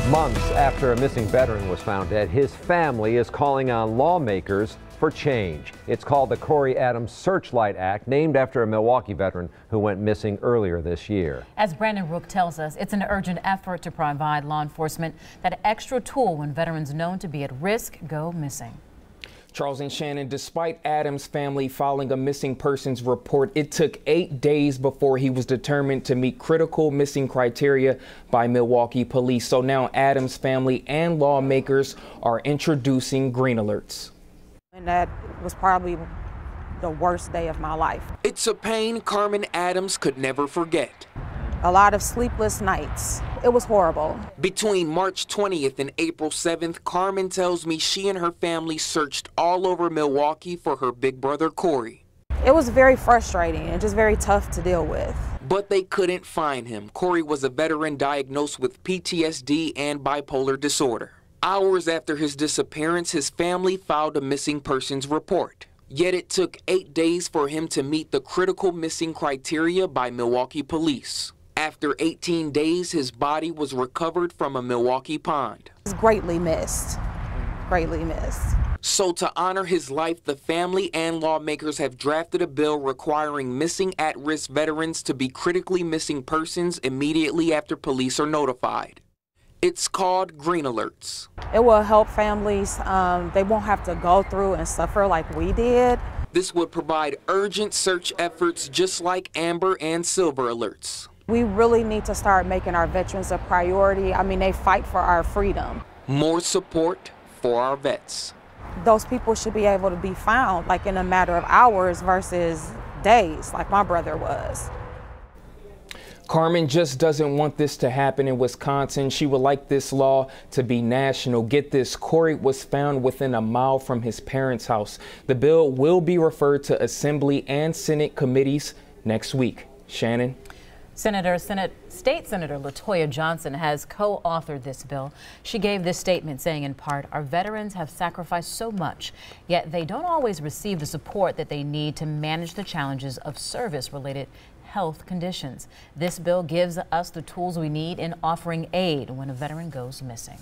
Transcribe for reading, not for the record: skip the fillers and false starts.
Months after a missing veteran was found dead, his family is calling on lawmakers for change. It's called the Corey Adams Searchlight Act, named after a Milwaukee veteran who went missing earlier this year. As Brandon Rook tells us, it's an urgent effort to provide law enforcement that extra tool when veterans known to be at risk go missing. Charles and Shannon, despite Adams' family filing a missing persons report, it took 8 days before he was determined to meet critical missing criteria by Milwaukee police. So now Adams' family and lawmakers are introducing green alerts. And that was probably the worst day of my life. It's a pain Carmen Adams could never forget. A lot of sleepless nights. It was horrible. Between March 20th and April 7th, Carmen tells me she and her family searched all over Milwaukee for her big brother, Corey. It was very frustrating and just very tough to deal with. But they couldn't find him. Corey was a veteran diagnosed with PTSD and bipolar disorder. Hours after his disappearance, his family filed a missing persons report. Yet it took 8 days for him to meet the critical missing criteria by Milwaukee police. After 18 days, his body was recovered from a Milwaukee pond. He's greatly missed. Greatly missed. So to honor his life, the family and lawmakers have drafted a bill requiring missing at-risk veterans to be critically missing persons immediately after police are notified. It's called Green Alerts. It will help families. They won't have to go through and suffer like we did. This would provide urgent search efforts just like Amber and Silver Alerts. We really need to start making our veterans a priority. I mean, they fight for our freedom. More support for our vets. Those people should be able to be found like in a matter of hours versus days, like my brother was. Carmen just doesn't want this to happen in Wisconsin. She would like this law to be national. Get this, Corey was found within a mile from his parents' house. The bill will be referred to Assembly and Senate committees next week. Shannon? State Senator LaToya Johnson has co-authored this bill. She gave this statement saying, in part, our veterans have sacrificed so much, yet they don't always receive the support that they need to manage the challenges of service-related health conditions. This bill gives us the tools we need in offering aid when a veteran goes missing.